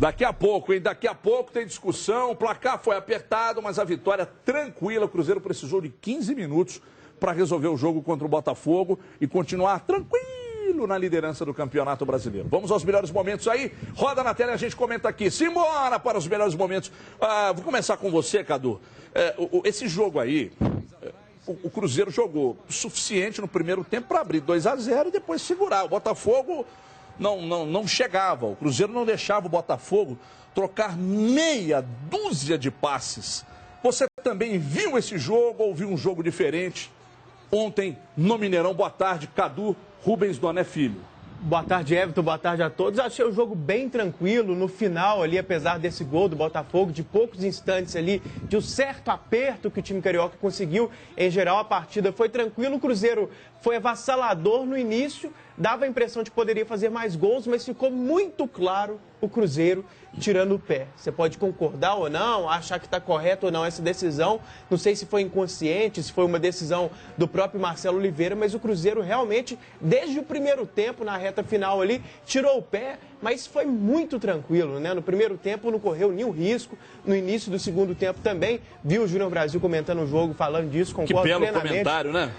Daqui a pouco, hein? Daqui a pouco tem discussão. O placar foi apertado, mas a vitória tranquila. O Cruzeiro precisou de 15 minutos para resolver o jogo contra o Botafogo e continuar tranquilo na liderança do Campeonato Brasileiro. Vamos aos melhores momentos aí. Roda na tela e a gente comenta aqui. Simbora para os melhores momentos. Vou começar com você, Cadu. Esse jogo aí, o Cruzeiro jogou o suficiente no primeiro tempo para abrir 2-0 e depois segurar. O Botafogo não chegava. O Cruzeiro não deixava o Botafogo trocar meia dúzia de passes. Você também viu esse jogo ou viu um jogo diferente ontem no Mineirão? Boa tarde, Cadu Rubens Doné Filho. Boa tarde, Everton. Boa tarde a todos. Achei o jogo bem tranquilo. No final ali, apesar desse gol do Botafogo, de poucos instantes ali, de um certo aperto que o time carioca conseguiu, em geral a partida foi tranquila. O Cruzeiro foi avassalador no início, dava a impressão de que poderia fazer mais gols, mas ficou muito claro o Cruzeiro tirando o pé. Você pode concordar ou não, achar que está correto ou não essa decisão. Não sei se foi inconsciente, se foi uma decisão do próprio Marcelo Oliveira, mas o Cruzeiro realmente, desde o primeiro tempo, na reta final ali, tirou o pé, mas foi muito tranquilo, né? No primeiro tempo não correu nenhum risco, no início do segundo tempo também. Viu o Júnior Brasil comentando o jogo, falando disso, concordo plenamente. Que belo comentário, né?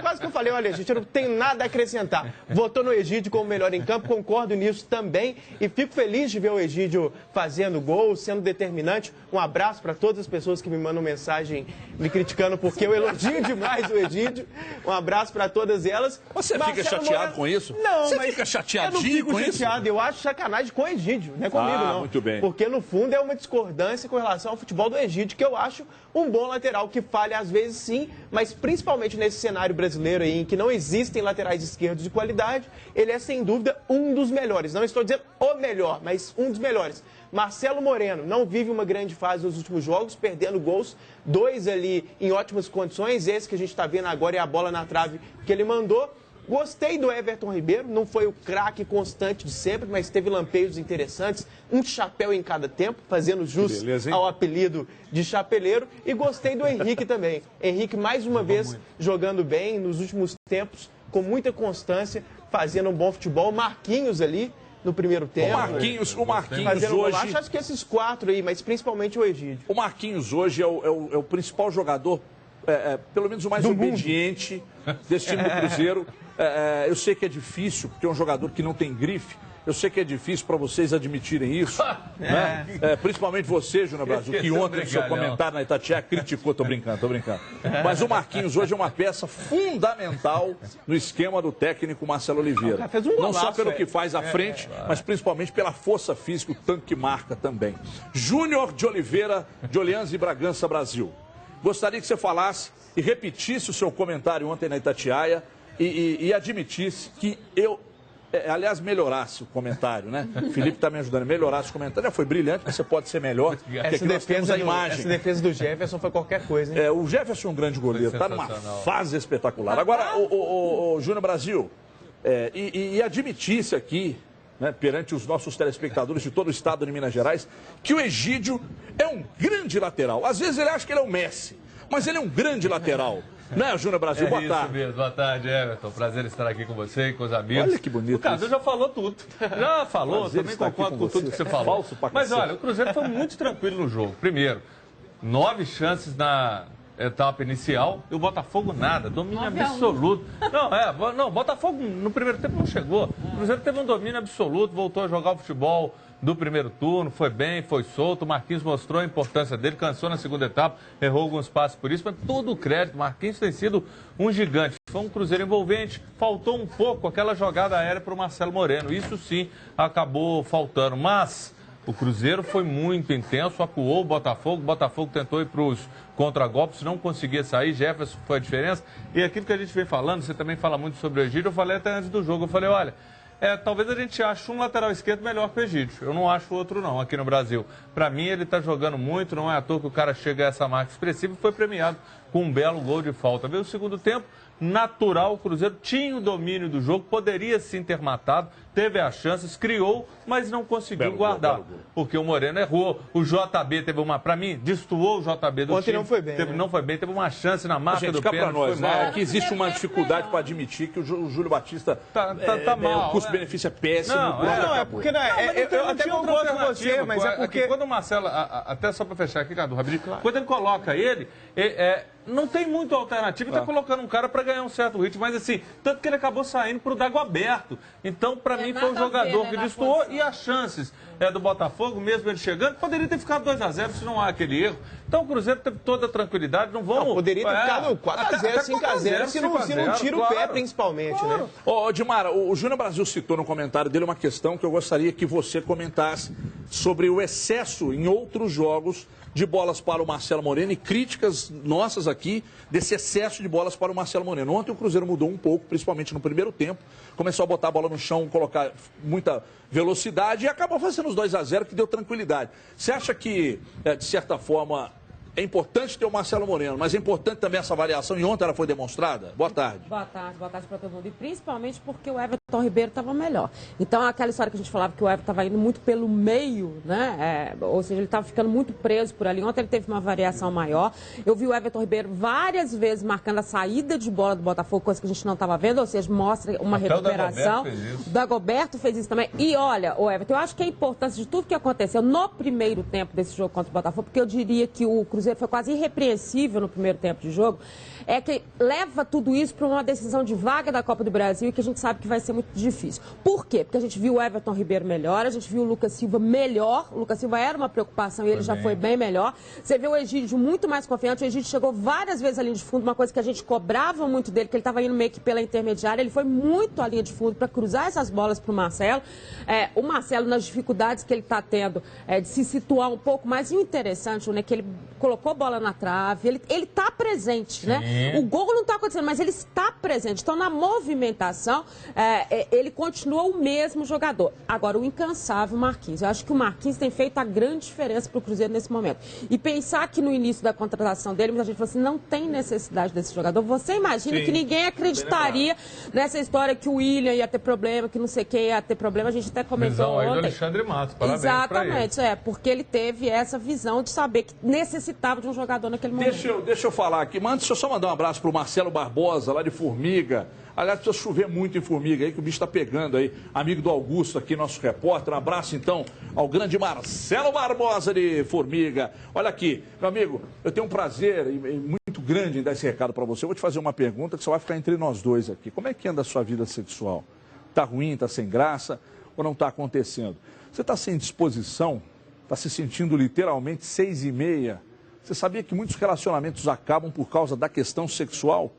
Quase que eu falei, olha, gente, eu não tenho nada a acrescentar. Votou no Egídio como melhor em campo, concordo nisso também e fico feliz de ver o Egídio fazendo gol, sendo determinante. Um abraço para todas as pessoas que me mandam mensagem me criticando porque eu elogio demais o Egídio. Um abraço para todas elas. Você fica chateado com isso? Não, você mas fica chateadinho com isso? Eu acho sacanagem com o Egídio, não é comigo não. Muito bem. Porque no fundo é uma discordância com relação ao futebol do Egídio, que eu acho um bom lateral, que falha às vezes sim, mas principalmente nesse cenário brasileiro aí, em que não existem laterais esquerdos de qualidade, ele é sem dúvida um dos melhores. Não estou dizendo o melhor, mas um dos melhores. Marcelo Moreno não vive uma grande fase nos últimos jogos, perdendo gols, 2 ali em ótimas condições, esse que a gente está vendo agora é a bola na trave que ele mandou. Gostei do Everton Ribeiro, não foi o craque constante de sempre, mas teve lampejos interessantes, um chapéu em cada tempo, fazendo jus ao apelido de chapeleiro. E gostei do Henrique também. Henrique, mais uma vez, jogando bem nos últimos tempos, com muita constância, fazendo um bom futebol. Marquinhos ali no primeiro tempo. O Marquinhos hoje... Acho que esses 4 aí, mas principalmente o Egídio. O Marquinhos hoje é o principal jogador, pelo menos o mais obediente desse time do Cruzeiro. Eu sei que é difícil, porque é um jogador que não tem grife. Eu sei que é difícil para vocês admitirem isso, né? Principalmente você, Júnior Brasil, que ontem no seu comentário na Itatiaia criticou. Tô brincando. Mas o Marquinhos hoje é uma peça fundamental no esquema do técnico Marcelo Oliveira. Não só pelo que faz à frente, mas principalmente pela força física, o tanque que marca também. Júnior de Oliveira, de Orleans e Bragança, Brasil. Gostaria que você falasse e repetisse o seu comentário ontem na Itatiaia e admitisse que aliás, melhorasse o comentário, né? O Felipe está me ajudando a melhorar esse comentário. Foi brilhante, mas você pode ser melhor. Essa defesa do Jefferson foi qualquer coisa, hein? O Jefferson é um grande goleiro, está numa fase espetacular. Agora, o Júnior Brasil, e admitisse aqui, né, perante os nossos telespectadores de todo o estado de Minas Gerais, que o Egídio é um grande lateral. Às vezes ele acha que ele é o Messi, mas ele é um grande lateral. Né, Júnior Brasil? Boa tarde. Isso mesmo. Boa tarde, Everton. Prazer estar aqui com você e com os amigos. Olha que bonito. O Cadu já falou tudo. Já falou, também concordo com tudo que você falou. Mas olha, o Cruzeiro foi muito tranquilo no jogo. Primeiro, 9 chances na etapa inicial e o Botafogo nada, domínio absoluto. Não, Botafogo no primeiro tempo não chegou. O Cruzeiro teve um domínio absoluto, voltou a jogar o futebol do primeiro turno, foi bem, foi solto. O Marquinhos mostrou a importância dele, cansou na segunda etapa, errou alguns passos por isso, mas todo o crédito. Marquinhos tem sido um gigante. Foi um Cruzeiro envolvente, faltou um pouco aquela jogada aérea para o Marcelo Moreno. Isso sim acabou faltando, mas o Cruzeiro foi muito intenso, acuou o Botafogo tentou ir para os contragolpes, não conseguia sair, Jefferson foi a diferença. E aquilo que a gente vem falando, você também fala muito sobre o Egídio, eu falei até antes do jogo, eu falei, olha, talvez a gente ache um lateral esquerdo melhor que o Egídio. Eu não acho outro não, aqui no Brasil. Para mim, ele está jogando muito, não é à toa que o cara chega a essa marca expressiva e foi premiado com um belo gol de falta. Veio o segundo tempo, natural, o Cruzeiro tinha o domínio do jogo, poderia sim ter matado, teve as chances, criou, mas não conseguiu guardar. Porque o Moreno errou, o JB teve uma, para mim, destoou o JB do Ontem time. não foi bem, Não foi bem, teve uma chance na marca do pênalti. Nós, né? Aqui existe uma dificuldade para admitir que o Júlio Batista tá mal. O custo-benefício é péssimo. É porque eu até concordo com você, mas é porque... Quando o Marcelo, até só para fechar aqui, Cadu, rapidinho, quando ele coloca ele, não tem muita alternativa, ele está colocando um cara para ganhar um certo ritmo, mas assim, tanto que ele acabou saindo para o Dagoberto. Então, para mim, foi um jogador que destoou e as chances do Botafogo, mesmo ele chegando, poderia ter ficado 2-0 se não há aquele erro. Então, o Cruzeiro teve toda a tranquilidade, não vamos... poderia ter ficado 4-0, 5-0, se não tira o pé, principalmente, né? Ô, Dimara, o Júnior Brasil citou no comentário dele uma questão que eu gostaria que você comentasse sobre o excesso em outros jogos de bolas para o Marcelo Moreno e críticas nossas aqui desse excesso de bolas para o Marcelo Moreno. Ontem o Cruzeiro mudou um pouco, principalmente no primeiro tempo, começou a botar a bola no chão, colocar muita velocidade e acabou fazendo os 2-0, que deu tranquilidade. Você acha que, de certa forma, é importante ter o Marcelo Moreno, mas é importante também essa variação, e ontem ela foi demonstrada? Boa tarde. Boa tarde para todo mundo. E principalmente porque o Everton Ribeiro estava melhor. Então, aquela história que a gente falava que o Everton estava indo muito pelo meio, né? Ou seja, ele estava ficando muito preso por ali. Ontem ele teve uma variação maior. Eu vi o Everton Ribeiro várias vezes marcando a saída de bola do Botafogo, coisa que a gente não estava vendo, ou seja, mostra uma recuperação. O Dagoberto fez isso também. E olha, o Everton, eu acho que a importância de tudo que aconteceu no primeiro tempo desse jogo contra o Botafogo, porque eu diria que o Cruzeiro foi quase irrepreensível no primeiro tempo de jogo, é que leva tudo isso para uma decisão de vaga da Copa do Brasil e que a gente sabe que vai ser muito difícil. Por quê? Porque a gente viu o Everton Ribeiro melhor, a gente viu o Lucas Silva melhor, o Lucas Silva era uma preocupação e ele já foi bem melhor. Você vê o Egídio muito mais confiante, o Egídio chegou várias vezes à linha de fundo, uma coisa que a gente cobrava muito dele, que ele estava indo meio que pela intermediária, ele foi muito à linha de fundo para cruzar essas bolas para o Marcelo. O Marcelo, nas dificuldades que ele está tendo de se situar um pouco mais, e o interessante, né, que ele colocou bola na trave, ele está presente, né? O gol não está acontecendo, mas ele está presente. Então, na movimentação, ele continua o mesmo jogador. Agora, o incansável Marquinhos. Eu acho que o Marquinhos tem feito a grande diferença para o Cruzeiro nesse momento. E pensar que no início da contratação dele, muita gente falou assim, não tem necessidade desse jogador. Você imagina que ninguém acreditaria nessa história que o William ia ter problema, que não sei quem ia ter problema. A gente até comentou ontem. Aí do Alexandre Matos, parabéns. Exatamente, porque ele teve essa visão de saber que necessitava de um jogador naquele momento. Deixa eu falar aqui, mas deixa eu só mandar um abraço para o Marcelo Barbosa, lá de Formiga. Aliás, precisa chover muito em Formiga aí, que o bicho está pegando aí. Amigo do Augusto aqui, nosso repórter. Um abraço, então, ao grande Marcelo Barbosa de Formiga. Olha aqui, meu amigo, eu tenho um prazer muito grande em dar esse recado para você. Eu vou te fazer uma pergunta que só vai ficar entre nós dois aqui. Como é que anda a sua vida sexual? Está ruim, está sem graça ou não está acontecendo? Você está sem disposição? Está se sentindo literalmente 6h30? Você sabia que muitos relacionamentos acabam por causa da questão sexual?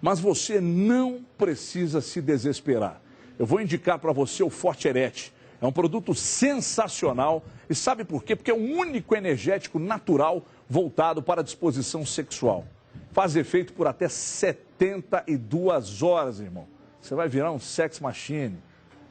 Mas você não precisa se desesperar. Eu vou indicar para você o Forte Erete. É um produto sensacional. E sabe por quê? Porque é o único energético natural voltado para a disposição sexual. Faz efeito por até 72 horas, irmão. Você vai virar um sex machine,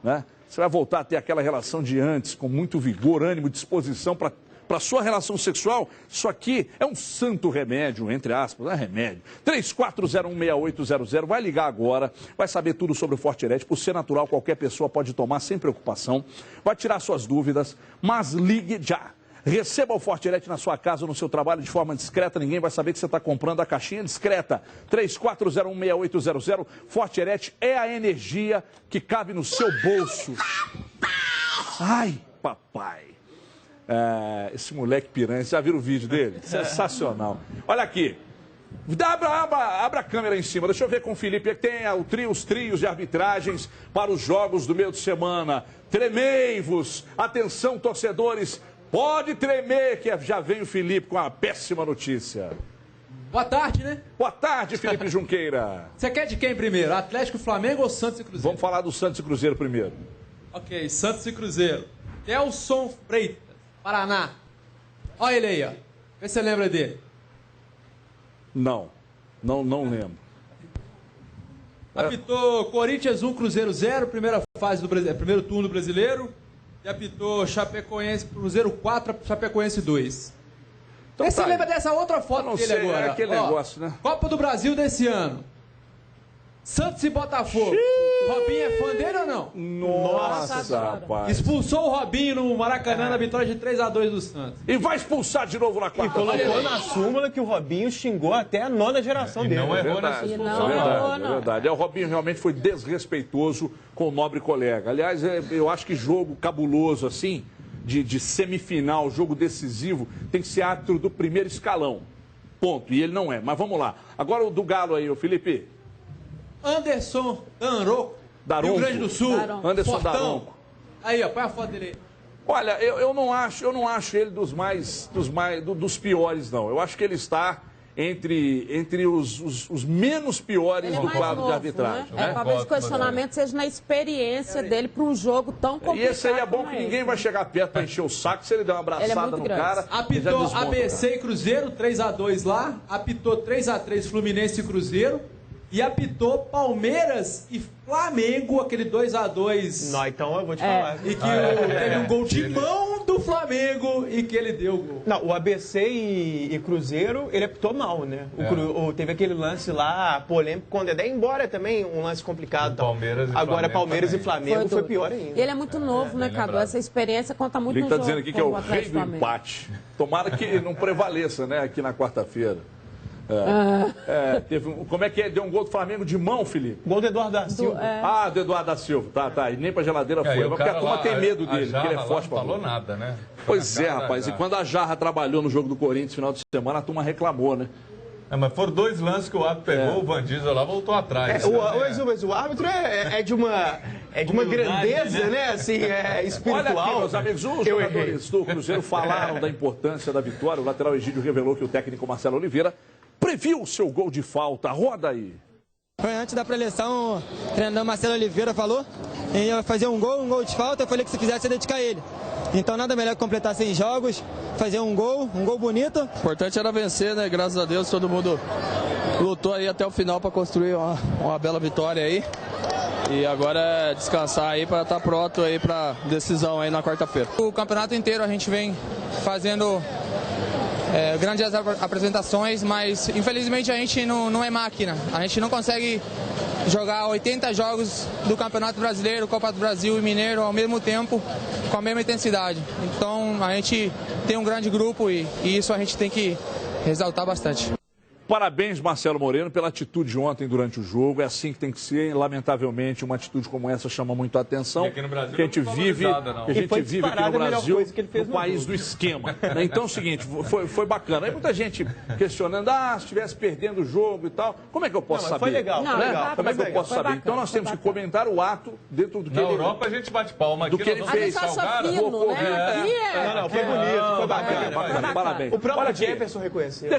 né? Você vai voltar a ter aquela relação de antes, com muito vigor, ânimo, disposição para a sua relação sexual. Isso aqui é um santo remédio, entre aspas, é remédio. 34016800, vai ligar agora, vai saber tudo sobre o Forte Erete. Por ser natural, qualquer pessoa pode tomar sem preocupação, vai tirar suas dúvidas, mas ligue já. Receba o Forte Erete na sua casa ou no seu trabalho de forma discreta. Ninguém vai saber que você está comprando a caixinha discreta. 34016800. Forte Erete é a energia que cabe no seu bolso. Ai, papai. Esse moleque piranha, já viram o vídeo dele? Sensacional. Olha aqui. Abra a câmera em cima. Deixa eu ver com o Felipe. Tem os trios de arbitragens para os jogos do meio de semana. Tremei-vos. Atenção, torcedores. Pode tremer, que já vem o Felipe com uma péssima notícia. Boa tarde, né? Boa tarde, Felipe Junqueira. Você quer de quem primeiro? Atlético, Flamengo ou Santos e Cruzeiro? Vamos falar do Santos e Cruzeiro primeiro. Ok, Santos e Cruzeiro. Elson Freitas, Paraná. Olha ele aí, ó. Vê se você lembra dele. Não lembro. Apitou Corinthians 1, Cruzeiro 0, primeiro turno do Brasileiro. E apitou Chapecoense, Cruzeiro 4, Chapecoense 2. Então, você lembra dessa outra foto dele agora? É aquele negócio, né? Copa do Brasil desse ano. Santos e Botafogo. O Robinho é fã dele ou não? Nossa, rapaz. Expulsou o Robinho no Maracanã na vitória de 3-2 do Santos. E vai expulsar de novo na quarta. E colocou na súmula que o Robinho xingou até a 9ª geração dele. Não errou nessa expulsão. É verdade. O Robinho realmente foi desrespeitoso com o nobre colega. Aliás, eu acho que jogo cabuloso assim, de semifinal, jogo decisivo, tem que ser árbitro do primeiro escalão. Ponto. E ele não é. Mas vamos lá. Agora o do Galo aí, o Felipe. Anderson Daronco, Rio Grande do Sul. Anderson Fortão. Daronco. Aí, ó, põe a foto dele aí. Olha, eu não acho ele dos piores, não. Eu acho que ele está entre os menos piores do quadro de arbitragem. Né? Talvez o questionamento seja na experiência dele para um jogo tão complicado. E esse aí é bom que ninguém vai chegar perto para encher o saco se ele der uma abraçada no cara. Apitou ABC e Cruzeiro, 3-2 lá. Apitou 3-3 Fluminense e Cruzeiro. E apitou Palmeiras e Flamengo, aquele 2-2. Não, então eu vou te falar. E que teve um gol de mão do Flamengo e que ele deu o gol. Não, o ABC e Cruzeiro, ele apitou mal, né? Teve aquele lance lá, polêmico, quando é embora também, um lance complicado. Palmeiras e Agora, Palmeiras e também. Flamengo foi pior ainda. E ele é muito novo, né, Cadu? Essa experiência conta muito no jogo. Ele jogo. está dizendo aqui que é o rei do empate. Tomara que não prevaleça, né, aqui na quarta-feira. Como é que é? Deu um gol do Flamengo de mão, Felipe? Gol do Eduardo da Silva. Do Eduardo da Silva. Tá. E nem pra geladeira foi. Porque a turma tem medo dele, porque ele é forte pra não falou nada, né? Pois é, rapaz. E quando a Jarra trabalhou no jogo do Corinthians no final de semana, a turma reclamou, né? Mas foram 2 lances que o árbitro pegou, o Van Diesel lá voltou atrás. Mas o árbitro é de uma grandeza, né? Assim, espiritual. Olha aqui, meus amigos, os jogadores do Cruzeiro falaram da importância da vitória. O lateral Egídio revelou que o técnico Marcelo Oliveira previu o seu gol de falta. Roda aí. Foi antes da preleção, o treinador Marcelo Oliveira falou, ele ia fazer um gol de falta, eu falei que se fizesse ia dedicar ele. Então nada melhor que completar 6 jogos, fazer um gol bonito. O importante era vencer, né? Graças a Deus todo mundo lutou aí até o final para construir uma bela vitória aí. E agora é descansar aí para estar pronto aí para decisão aí na quarta-feira. O campeonato inteiro a gente vem fazendo grandes apresentações, mas infelizmente a gente não é máquina. A gente não consegue jogar 80 jogos do Campeonato Brasileiro, Copa do Brasil e Mineiro ao mesmo tempo, com a mesma intensidade. Então a gente tem um grande grupo e isso a gente tem que ressaltar bastante. Parabéns, Marcelo Moreno, pela atitude ontem durante o jogo. É assim que tem que ser. Lamentavelmente, uma atitude como essa chama muito a atenção. E aqui no Brasil que a gente vive aqui no Brasil, no país do esquema. Então é o seguinte, foi bacana. Aí muita gente questionando, se estivesse perdendo o jogo e tal, como é que eu posso saber? Foi legal. Como é que eu posso saber? Então nós temos que comentar o ato dentro do que ele... Na Europa a gente bate palma. Do que ele fez. Não, foi bonito, foi bacana. Parabéns. O próprio Jefferson reconheceu.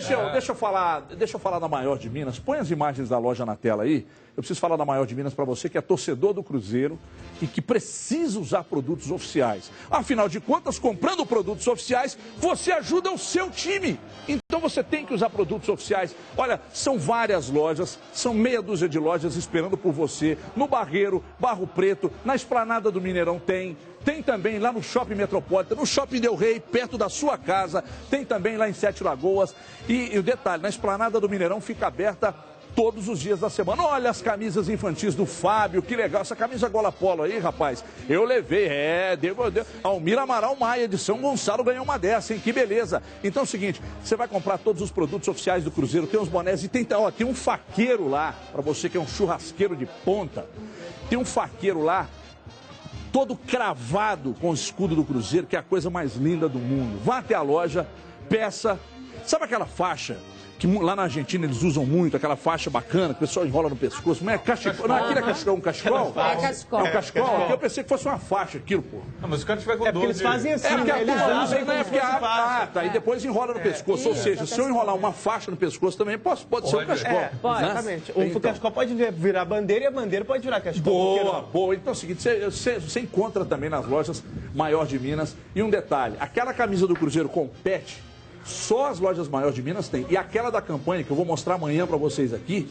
Deixa eu falar da Maior de Minas. Põe as imagens da loja na tela aí. Eu preciso falar da Maior de Minas para você que é torcedor do Cruzeiro e que precisa usar produtos oficiais. Afinal de contas, comprando produtos oficiais, você ajuda o seu time. Então você tem que usar produtos oficiais. Olha, são várias lojas, são meia dúzia de lojas esperando por você. No Barreiro, Barro Preto, na Esplanada do Mineirão tem também lá no Shopping Metropolitano, no Shopping Del Rey, perto da sua casa. Tem também lá em Sete Lagoas. E o detalhe, na Esplanada do Mineirão fica aberta todos os dias da semana. Olha as camisas infantis do Fábio, que legal. Essa camisa gola polo aí, rapaz, eu levei. Almir Amaral Maia, de São Gonçalo, ganhou uma dessa, hein? Que beleza. Então é o seguinte, você vai comprar todos os produtos oficiais do Cruzeiro, tem uns bonés e tem um faqueiro lá, para você que é um churrasqueiro de ponta. Tem um faqueiro lá, todo cravado com o escudo do Cruzeiro, que é a coisa mais linda do mundo. Vá até a loja, peça. Sabe aquela faixa que lá na Argentina eles usam muito, aquela faixa bacana, que o pessoal enrola no pescoço? Não é cachecol? Não, aquilo é cachecol, um cachecol? É cachecol. É um cachecol? Eu pensei que fosse uma faixa aquilo, pô. Não, mas os caras tiver com porque eles fazem assim, eles usam, né? E depois enrola no pescoço. Ou seja, se eu enrolar uma faixa no pescoço também, pode ser um cachecol. Exatamente. O cachecol pode virar bandeira e a bandeira pode virar cachecol. Boa. Então é o seguinte, você encontra também nas lojas Maior de Minas. E um detalhe, aquela camisa do Cruzeiro compete, só as lojas Maior de Minas tem. E aquela da campanha, que eu vou mostrar amanhã para vocês aqui,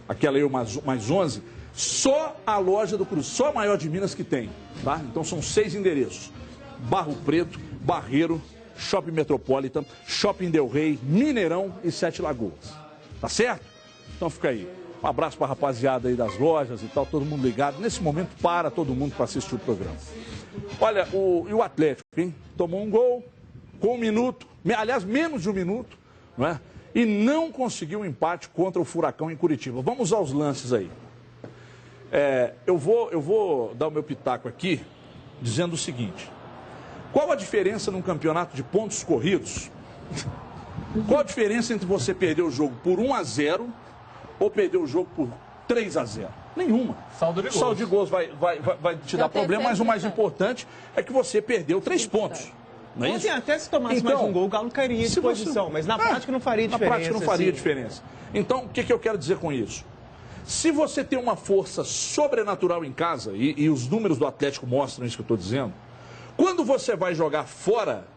aquela aí mais 11, só a loja do Cruzeiro, só a Maior de Minas que tem, tá? Então são 6 endereços. Barro Preto, Barreiro, Shopping Metropolitan, Shopping Del Rey, Mineirão e Sete Lagoas. Tá certo? Então fica aí. Um abraço para a rapaziada aí das lojas e tal, todo mundo ligado. Nesse momento, para todo mundo para assistir o programa. Olha, o Atlético, hein? Tomou um gol com 1 minuto, aliás, menos de 1 minuto, não é? E não conseguiu um empate contra o Furacão em Curitiba. Vamos aos lances aí. Eu vou dar o meu pitaco aqui, dizendo o seguinte. Qual a diferença num campeonato de pontos corridos? Qual a diferença entre você perder o jogo por 1-0 ou perder o jogo por 3-0? Nenhuma. Saldo de gols. Saldo de gols vai te dar problema, mas o mais importante é que você perdeu 3 pontos. Não é isso? Ontem até se tomasse mais um gol, o Galo cairia em posição, mas na prática não faria diferença. Na prática não faria diferença. Então, o que eu quero dizer com isso? Se você tem uma força sobrenatural em casa, e os números do Atlético mostram isso que eu estou dizendo, quando você vai jogar fora,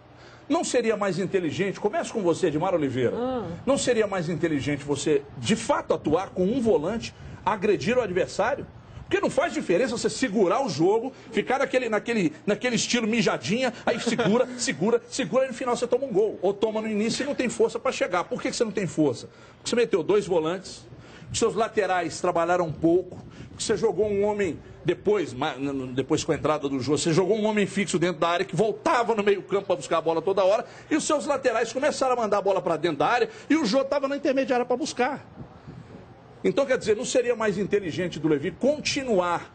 não seria mais inteligente, começa com você, Edmar Oliveira, não seria mais inteligente você, de fato, atuar com um volante, agredir o adversário? Porque não faz diferença você segurar o jogo, ficar naquele estilo mijadinha, aí segura e no final você toma um gol. Ou toma no início e não tem força para chegar. Por que você não tem força? Porque você meteu 2 volantes, seus laterais trabalharam um pouco, você jogou um homem, depois com a entrada do jogo, você jogou um homem fixo dentro da área que voltava no meio campo para buscar a bola toda hora, e os seus laterais começaram a mandar a bola para dentro da área, e o Jô estava na intermediária para buscar. Então, quer dizer, não seria mais inteligente do Levi continuar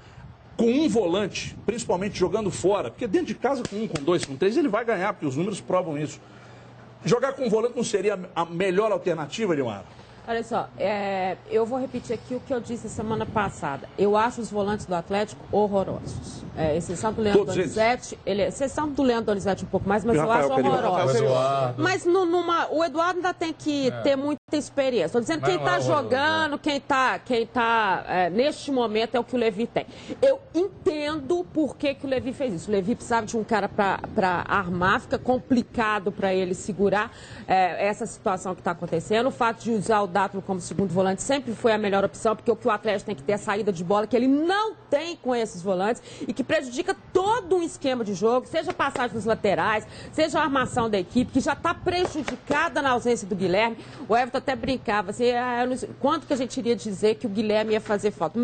com um volante, principalmente jogando fora, porque dentro de casa com 1, com 2, com 3, ele vai ganhar, porque os números provam isso. Jogar com um volante não seria a melhor alternativa, Edmar? Olha só, eu vou repetir aqui o que eu disse semana passada. Eu acho os volantes do Atlético horrorosos. Exceção do Leandro Donizete, exceção do Leandro Donizete um pouco mais, mas eu acho horroroso. Mas o Eduardo ainda tem que ter muita experiência. Estou dizendo quem está jogando, quem tá neste momento é o que o Levi tem. Eu entendo por que o Levi fez isso. O Levi precisava de um cara para armar, fica complicado para ele segurar essa situação que está acontecendo. O fato de usar o Dátolo como segundo volante sempre foi a melhor opção, porque o que o Atlético tem que ter é a saída de bola, que ele não tem com esses volantes, e que prejudica todo um esquema de jogo, seja a passagem dos laterais, seja a armação da equipe, que já está prejudicada na ausência do Guilherme. O Everton até brincava, assim, quanto que a gente iria dizer que o Guilherme ia fazer falta?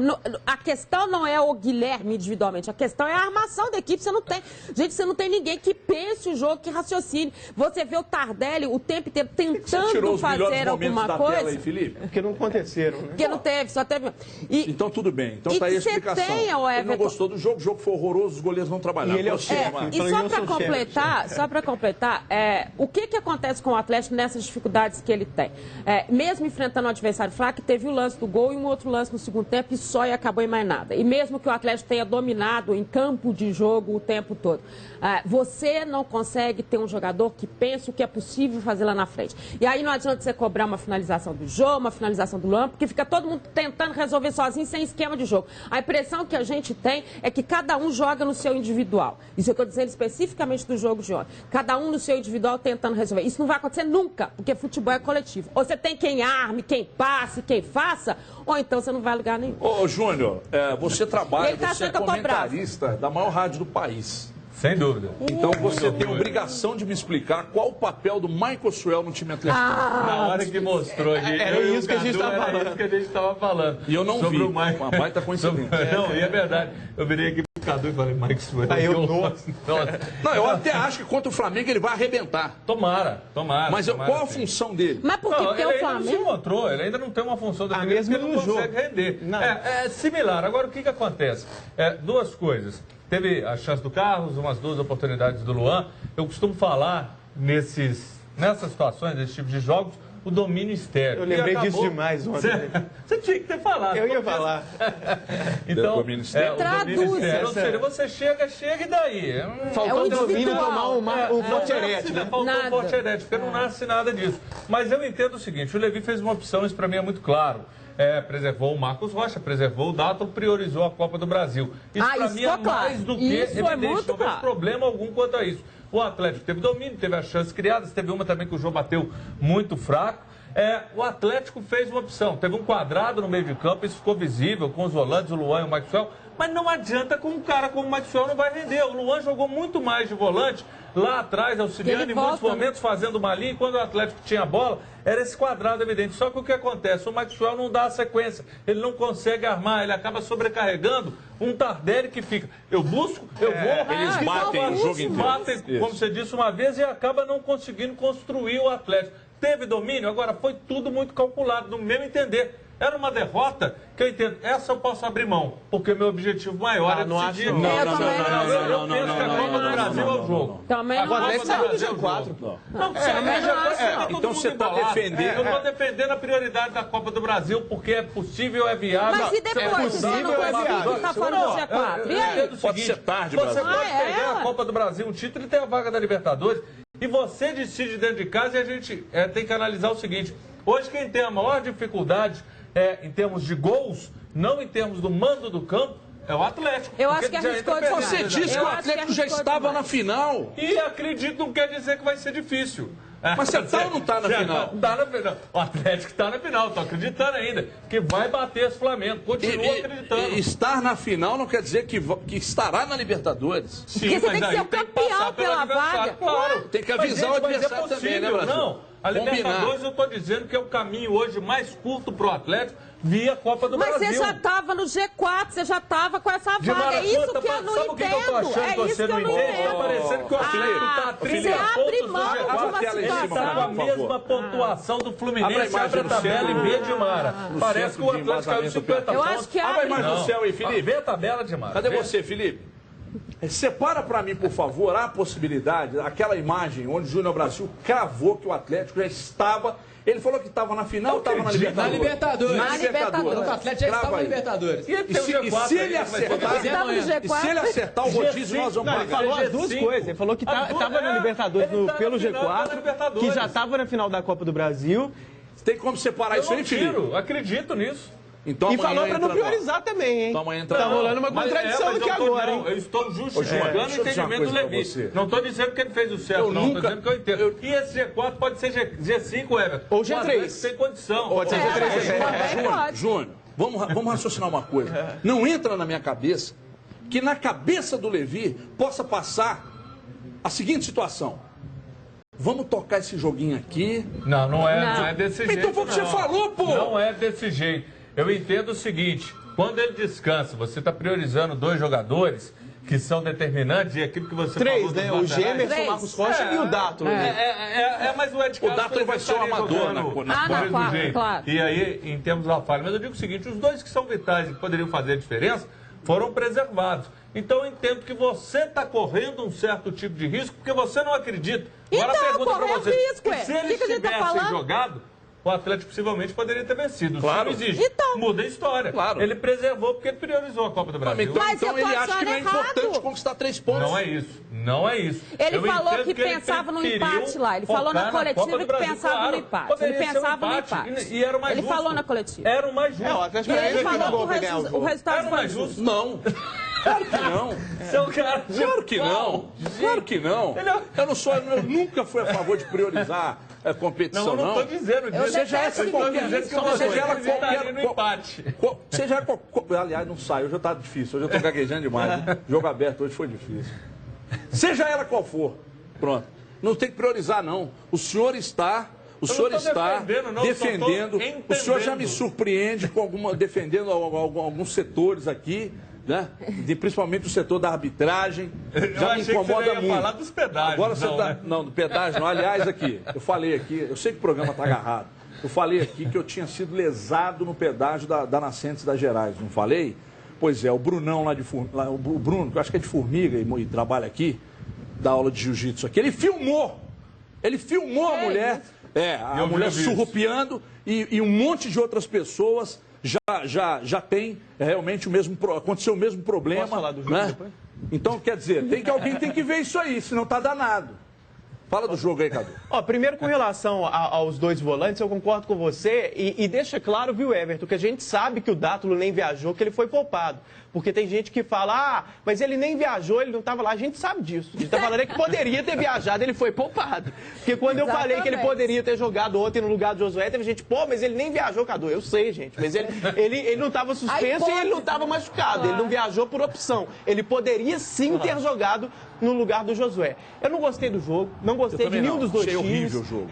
A questão não é o Guilherme individualmente, a questão é a armação da equipe. Você não tem ninguém que pense o jogo, que raciocine. Você vê o Tardelli o tempo inteiro tentando fazer alguma coisa. Aí, Felipe? Porque não aconteceram, né? Porque não teve, só teve. Então tudo bem. Então tá aí a explicação. Ele não gostou do jogo, o jogo foi horroroso, os goleiros não trabalharam. E ele é o chefe. E só para completar, o que acontece com o Atlético nessas dificuldades que ele tem? Mesmo enfrentando um adversário fraco, teve o lance do gol e um outro lance no segundo tempo e só acabou em mais nada. E mesmo que o Atlético tenha dominado em campo de jogo o tempo todo, você não consegue ter um jogador que pense o que é possível fazer lá na frente. E aí não adianta você cobrar uma finalização do jogo, uma finalização do Luan, porque fica todo mundo tentando resolver sozinho, sem esquema de jogo. A impressão que a gente tem é que cada um joga no seu individual. Isso eu estou dizendo especificamente do jogo de ontem. Cada um no seu individual tentando resolver. Isso não vai acontecer nunca, porque futebol é coletivo. Ou você tem quem arme, quem passe, quem faça, ou então você não vai a lugar nenhum. Ô, Júnior, você trabalha, você é comentarista da maior rádio do país. Sem dúvida. Então você tem a obrigação de me explicar qual o papel do Michael Suel no time atlético. Na hora que mostrou, era isso que a gente estava falando. E eu não vi. Uma baita coincidência. Não, e é verdade. Eu virei aqui pro Cadu e falei, Michael Suel. Não, eu até acho que contra o Flamengo ele vai arrebentar. Tomara. Mas qual a função dele? Mas por que o Flamengo? Ele não se encontrou, ele ainda não tem uma função da mesma ele não consegue render. É similar. Agora, o que acontece? Duas coisas. Teve a chance do Carlos, umas 2 oportunidades do Luan. Eu costumo falar nessas situações, nesse tipo de jogos, o domínio estéreo. Eu lembrei disso demais ontem. Você tinha que ter falado. Eu ia falar. Então, o domínio estéreo. Ou seja, você chega e daí? Faltou o domínio tomar o Forterete, né? Faltou o Forterete, porque não nasce nada disso. Mas eu entendo o seguinte, o Levi fez uma opção, isso para mim é muito claro. Preservou o Marcos Rocha, preservou o Dátolo, priorizou a Copa do Brasil. Isso para mim é mais do que evidente, não vejo problema algum quanto a isso. O Atlético teve domínio, teve as chances criadas, teve uma também que o João bateu muito fraco. O Atlético fez uma opção, teve um quadrado no meio de campo, isso ficou visível com os volantes, o Luan e o Maxwell, Mas não adianta com um cara como o Maxwell não vai render. O Luan jogou muito mais de volante lá atrás, auxiliando em muitos momentos, fazendo uma linha, e quando o Atlético tinha a bola, era esse quadrado evidente. Só que o que acontece? O Maxwell não dá a sequência, ele não consegue armar, ele acaba sobrecarregando um Tardelli que fica, eu busco, eu vou. Eles batem o jogo inteiro. Batem, como você disse uma vez, e acaba não conseguindo construir o Atlético. Teve domínio, agora foi tudo muito calculado, no meu entender. Era uma derrota que eu entendo. Essa eu posso abrir mão, porque meu objetivo maior é decidir. Eu penso que a Copa do Brasil é o jogo. Também não. Agora deve sair do G4. Então você está defendendo. Eu estou defendendo a prioridade da Copa do Brasil, porque é possível, é viável. Mas e depois? Se você não conseguir, está fora do G4. E aí? Pode ser tarde, Você pode pegar a Copa do Brasil, um título, e ter a vaga da Libertadores. E você decide dentro de casa, e a gente tem que analisar o seguinte. Hoje quem tem a maior dificuldade em termos de gols, não em termos do mando do campo, é o Atlético. Eu acho que arriscou demais. Você disse que o Atlético já estava na final. E acredito, não quer dizer que vai ser difícil. Mas você está ou não está na final? Está na final. O Atlético está na final, estou acreditando ainda. Que vai bater esse Flamengo. Continuo acreditando. E estar na final não quer dizer que estará na Libertadores. Sim, porque você tem que ser o campeão pela vaga. Claro. Tem que avisar o adversário também, né, Brasil? Não. A Libertadores, eu estou dizendo que é o caminho hoje mais curto para o Atlético via Copa do Brasil. Mas você já estava no G4, você já estava com essa vaga. É isso que eu não entendo. É isso que eu não entendo. Está parecendo que o Atlético está a 30 pontos do G4. Ele está com a mesma pontuação do Fluminense. Abre a tabela e vê, Dimara. Parece que o Atlético caiu 50 pontos. Eu acho que abre mais no céu aí, Felipe. Vê a tabela, Dimara. Cadê você, Felipe? Separa para mim, por favor, a possibilidade, aquela imagem onde o Júnior Brasil cravou que o Atlético já estava. Ele falou que estava na final ou estava na Libertadores? Na Libertadores. Na Libertadores. O Atlético já estava na Libertadores. E se ele acertar o rodízio, nós vamos pagar. Ele falou as duas coisas. Ele falou que estava na Libertadores pelo G4, que já estava na final da Copa do Brasil. Tem como separar isso aí, Felipe? Acredito nisso. Então, e falou para não priorizar também, hein? Então amanhã entra tá rolando uma contradição aqui agora, hein? Eu estou justificando o entendimento do Levi. Não estou dizendo que ele fez o certo, não. Estou dizendo que eu entendo. E esse G4 pode ser G5, Everton. Ou G3. Sem condição. Pode ser G3. Júnior, vamos raciocinar uma coisa. Não entra na minha cabeça que na cabeça do Levi possa passar a seguinte situação. Vamos tocar esse joguinho aqui. Não é desse jeito. Então foi o que você falou, pô. Não é desse jeito. Eu entendo o seguinte, quando ele descansa, você está priorizando dois jogadores que são determinantes, e aquilo que você falou... Três, né? O Gemerson, o Marcos Rocha e o Dátulo. Mas o Ed Castro... O Dátulo vai ser um amador claro. E aí, em termos da falha. Mas eu digo o seguinte, os dois que são vitais e que poderiam fazer a diferença foram preservados. Então eu entendo que você está correndo um certo tipo de risco, porque você não acredita. Agora a pergunta para você, se eles tivessem jogado... O Atlético possivelmente poderia ter vencido. Claro. Isso não existe. Então, muda a história. Claro. Ele preservou porque ele priorizou a Copa do Brasil. Então ele acha que não é importante conquistar 3 pontos. Não é isso. Não é isso. Ele falou que pensava no empate lá. Ele falou na coletiva que pensava no empate. Ele pensava no empate. E era o mais justo. Ele falou na coletiva. Era o mais justo. O Atlético ele falou que o resultado foi justo. Não. Claro que não. Claro que não. Claro que não. Eu nunca fui a favor de priorizar a competição, não. Não estou dizendo disso. Seja essa qualquer empate. Seja qualquer... Aliás, não sai. Hoje está difícil. Hoje eu estou gaguejando demais. Jogo aberto hoje foi difícil. Seja ela qual for. Pronto. Não tem que priorizar, não. O senhor está defendendo. O senhor já me surpreende com defendendo alguns setores aqui. Né? Principalmente o setor da arbitragem, já me incomoda muito. Falar dos pedágios. Agora não, do pedágio não. Aliás, aqui, eu falei aqui, eu sei que o programa está agarrado. Eu falei aqui que eu tinha sido lesado no pedágio da Nascentes das Gerais, não falei? Pois é, o Brunão lá de Formiga, o Bruno, que eu acho que é de Formiga e trabalha aqui, dá aula de jiu-jitsu aqui, ele filmou a mulher, a mulher surrupiando e um monte de outras pessoas. Já tem realmente aconteceu o mesmo problema. Posso falar do jogo depois? Então, quer dizer, alguém tem que ver isso aí, senão tá danado. Fala do jogo aí, Cadu. Primeiro, com relação aos dois volantes, eu concordo com você e deixa claro, viu, Everton, que a gente sabe que o Dátulo nem viajou, que ele foi poupado. Porque tem gente que fala, mas ele nem viajou, ele não estava lá. A gente sabe disso. A gente está falando que poderia ter viajado, ele foi poupado. Porque quando eu falei que ele poderia ter jogado ontem no lugar do Josué, teve gente, mas ele nem viajou, Cadu. Eu sei, gente. Mas ele não estava suspenso e ele não estava machucado. Ele não viajou por opção. Ele poderia sim ter jogado no lugar do Josué. Eu não gostei do jogo, não gostei de nenhum dos dois times. Horrível o jogo.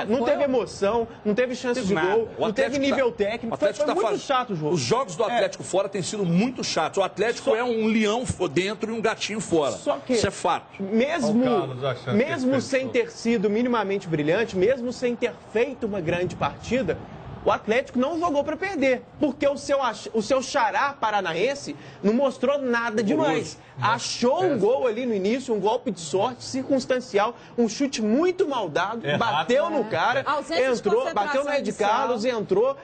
Não teve emoção, não teve chance de gol, não teve nível técnico. Foi muito chato o jogo. Os jogos do Atlético fora têm sido muito chatos. O Atlético é um leão dentro e um gatinho fora. Isso é fato. Mesmo sem ter sido minimamente brilhante, mesmo sem ter feito uma grande partida, o Atlético não jogou para perder, porque o seu xará paranaense não mostrou nada demais. Achou um gol ali no início, um golpe de sorte, circunstancial, um chute muito mal dado, bateu no cara, entrou, bateu no Ed Carlos e entrou.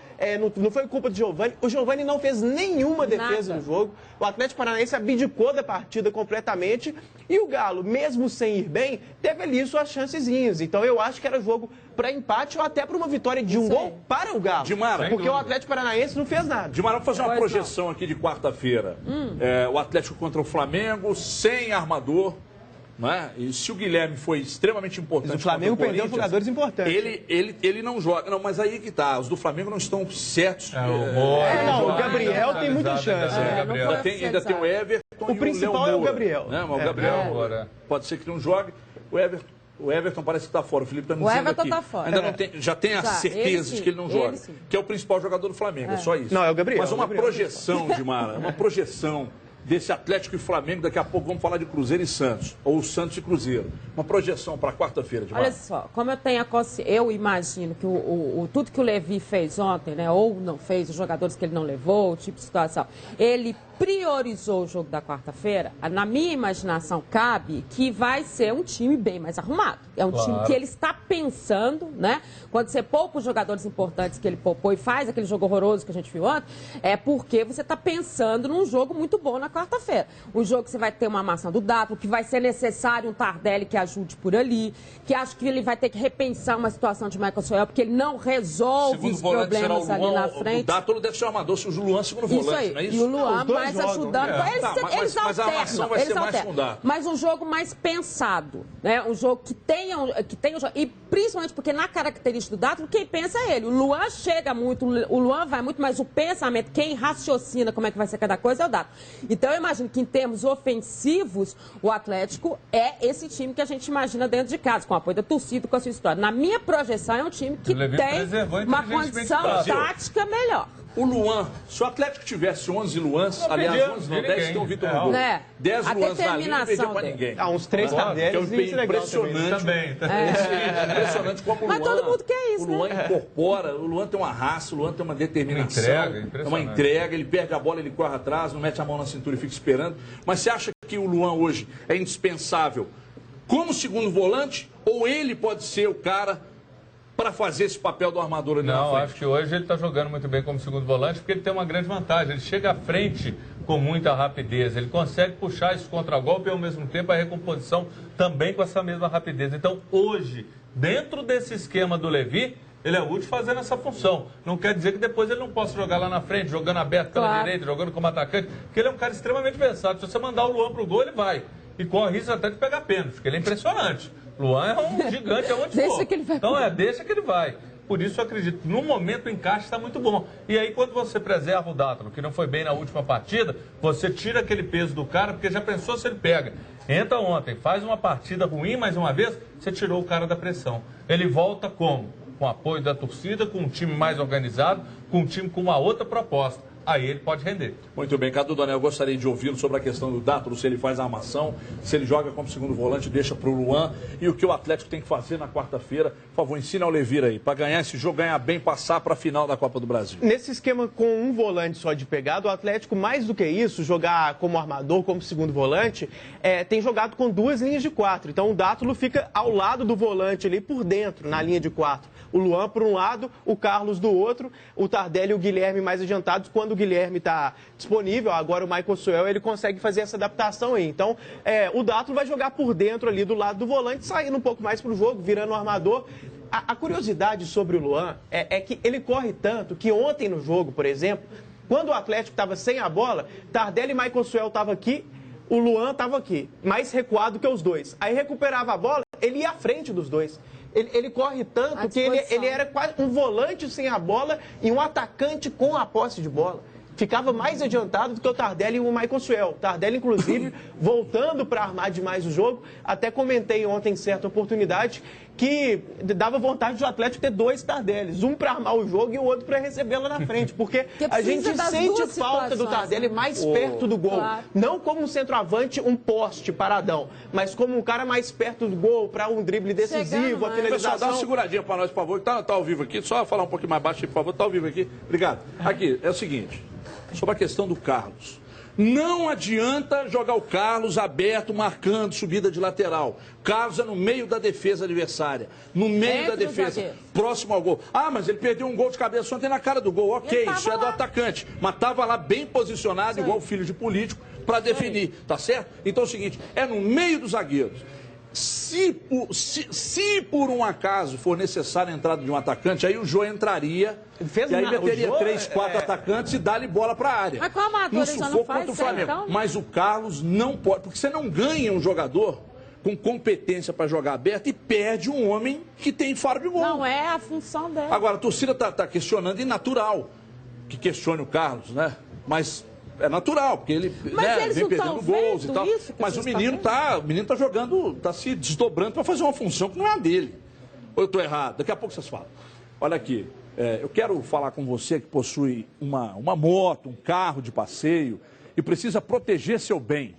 Não foi culpa do Giovani. O Giovani não fez nenhuma defesa no jogo. O Atlético Paranaense abdicou da partida completamente. E o Galo, mesmo sem ir bem, teve ali suas chancezinhas. Então eu acho que era jogo para empate ou até para uma vitória de um gol para o Galo. Dimara, porque o Atlético Paranaense não fez nada. Dimara, vamos fazer uma projeção aqui de quarta-feira. O Atlético contra o Flamengo, sem armador. Né? E se o Guilherme foi extremamente importante... Mas o Flamengo perdeu jogadores importantes. Ele não joga. Não, mas aí que tá. Os do Flamengo não estão certos. O Gabriel tem muita chance. Ainda tem o Everton. O principal é o Gabriel. O Gabriel pode ser que não jogue. O Everton parece que está fora. O Felipe está me dizendo aqui. O Everton está fora. Ainda não tem, já tem a certeza de que ele não joga. Que é o principal jogador do Flamengo. É só isso. Não, é o Gabriel. Mas uma projeção, Dimara, uma projeção desse Atlético e Flamengo, daqui a pouco vamos falar de Cruzeiro e Santos, ou Santos e Cruzeiro. Uma projeção para quarta-feira, Dimara. Olha só, como eu tenho a consciência, eu imagino que tudo que o Levi fez ontem, né, ou não fez, os jogadores que ele não levou, o tipo de situação, ele priorizou o jogo da quarta-feira, na minha imaginação cabe que vai ser um time bem mais arrumado. É um time que ele está pensando, né? Quando você poupa os jogadores importantes que ele poupou e faz aquele jogo horroroso que a gente viu ontem, é porque você está pensando num jogo muito bom na quarta-feira. Um jogo que você vai ter uma armação do Dátilo, que vai ser necessário um Tardelli que ajude por ali, que acho que ele vai ter que repensar uma situação de Michael Soel, porque ele não resolve os problemas ali na frente. O Dátilo deve ser o armador, se o Luan segundo volante, não é isso? E o Luan mais ajudando. Eles mas a armação vai ser mais com o Dátilo. Mas um jogo mais pensado, né? Um jogo que tenha e principalmente porque na característica do Dátilo, quem pensa é ele. O Luan chega muito, o Luan vai muito, mas o pensamento, quem raciocina como é que vai ser cada coisa é o Dátilo. Então eu imagino que em termos ofensivos, o Atlético é esse time que a gente imagina dentro de casa, com o apoio da torcida, com a sua história. Na minha projeção é um time que tem uma condição tática melhor. O Luan, se o Atlético tivesse 11 Luans, aliás, 11 não, 10 tem o Vitor Hugo. 10 Luans na linha, não perdia pra ninguém. Uns 3 Tardellis, é impressionante. Impressionante como o Luan. Mas todo mundo quer isso, o Luan incorpora, o Luan tem uma raça, o Luan tem uma determinação. É uma entrega, ele perde a bola, ele corre atrás, não mete a mão na cintura e fica esperando. Mas você acha que o Luan hoje é indispensável como segundo volante, ou ele pode ser o cara para fazer esse papel do armador ali na frente? Não, acho que hoje ele está jogando muito bem como segundo volante, porque ele tem uma grande vantagem. Ele chega à frente com muita rapidez, ele consegue puxar esse contragolpe e, ao mesmo tempo, a recomposição também com essa mesma rapidez. Então, hoje, dentro desse esquema do Levi, ele é útil fazendo essa função. Não quer dizer que depois ele não possa jogar lá na frente, jogando aberto pela direita, jogando como atacante, porque ele é um cara extremamente versátil. Se você mandar o Luan pro gol, ele vai. E corre risco até de pegar pênalti, porque ele é impressionante. Luan é um gigante aonde for. Então deixa que ele vai. Por isso eu acredito que no momento o encaixe está muito bom. E aí quando você preserva o Dátilo, que não foi bem na última partida, você tira aquele peso do cara, porque já pensou se ele pega. Entra ontem, faz uma partida ruim mais uma vez, você tirou o cara da pressão. Ele volta como? Com apoio da torcida, com um time mais organizado, com um time com uma outra proposta. Aí ele pode render. Muito bem, Cadu Donel, eu gostaria de ouvi-lo sobre a questão do Dátilo, se ele faz a armação, se ele joga como segundo volante, deixa para o Luan, e o que o Atlético tem que fazer na quarta-feira. Por favor, ensina ao Levir aí, para ganhar esse jogo, ganhar bem, passar para a final da Copa do Brasil. Nesse esquema com um volante só de pegada, o Atlético, mais do que isso, jogar como armador, como segundo volante, tem jogado com 2 linhas de 4. Então o Dátilo fica ao lado do volante ali por dentro, na linha de 4. O Luan por um lado, o Carlos do outro, o Tardelli e o Guilherme mais adiantados. Quando o Guilherme está disponível, agora o Michael Soel, ele consegue fazer essa adaptação aí. Então, o Dátilo vai jogar por dentro ali do lado do volante, saindo um pouco mais para o jogo, virando o armador. A curiosidade sobre o Luan é que ele corre tanto que ontem no jogo, por exemplo, Quando o Atlético estava sem a bola, Tardelli e Michael Suel estavam aqui, o Luan estava aqui, mais recuado que os dois. Aí recuperava a bola, ele ia à frente dos dois. Ele corre tanto que ele era quase um volante sem a bola e um atacante com a posse de bola. Ficava mais adiantado do que o Tardelli e o Michael Suel. Tardelli, inclusive, voltando para armar demais o jogo. Até comentei ontem, em certa oportunidade, que dava vontade do Atlético ter dois Tardellis. Um para armar o jogo e o outro para receber lá na frente. Porque a gente sente falta do Tardelli mais perto do gol. Claro. Não como um centroavante, um poste paradão, mas como um cara mais perto do gol, para um drible decisivo, a finalização. Pessoal, dá uma seguradinha para nós, por favor. Tá ao vivo aqui. Só falar um pouquinho mais baixo, por favor. Tá ao vivo aqui. Obrigado. Aqui, é o seguinte. Sobre a questão do Carlos. Não adianta jogar o Carlos aberto, marcando subida de lateral. Carlos é no meio da defesa adversária. No meio da defesa, próximo ao gol. Ah, mas ele perdeu um gol de cabeça ontem na cara do gol. Ok, isso é do atacante. Mas estava lá bem posicionado, igual filho de político, para definir. Tá certo? Então é o seguinte, é no meio dos zagueiros. Se por um acaso for necessária a entrada de um atacante, aí o Jô entraria e aí meteria 3, 4 atacantes e dá-lhe bola para a área. Mas com a Amador ele já não faz contra o Flamengo. Então? Mas o Carlos não pode, porque você não ganha um jogador com competência para jogar aberto e perde um homem que tem faro de gol. Não é a função dele. Agora, a torcida está questionando, e natural que questione o Carlos, né? Mas é natural, porque ele vem perdendo gols e tal. Mas o menino tá jogando, tá se desdobrando para fazer uma função que não é a dele. Ou eu estou errado? Daqui a pouco vocês falam. Olha aqui, eu quero falar com você que possui uma moto, um carro de passeio e precisa proteger seu bem.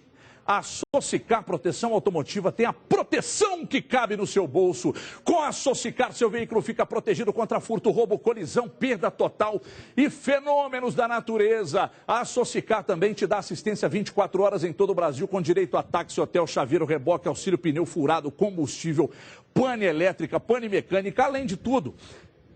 A Socicar Proteção Automotiva tem a proteção que cabe no seu bolso. Com a Socicar, seu veículo fica protegido contra furto, roubo, colisão, perda total e fenômenos da natureza. A Socicar também te dá assistência 24 horas em todo o Brasil, com direito a táxi, hotel, chaveiro, reboque, auxílio pneu furado, combustível, pane elétrica, pane mecânica. Além de tudo,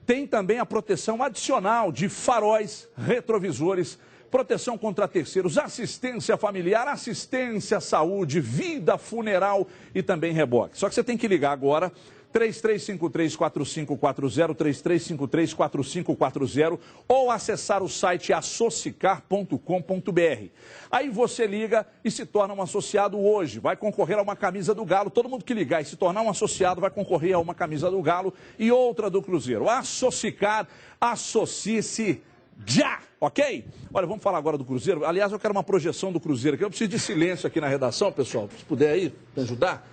tem também a proteção adicional de faróis, retrovisores, proteção contra terceiros, assistência familiar, assistência à saúde, vida funeral e também reboque. Só que você tem que ligar agora, 3353-4540, 3353-4540 ou acessar o site associcar.com.br. Aí você liga e se torna um associado hoje. Vai concorrer a uma camisa do Galo. Todo mundo que ligar e se tornar um associado vai concorrer a uma camisa do Galo e outra do Cruzeiro. Associcar, associe-se já, ok? Olha, vamos falar agora do Cruzeiro. Aliás, eu quero uma projeção do Cruzeiro aqui. Eu preciso de silêncio aqui na redação, pessoal. Se puder aí, me ajudar.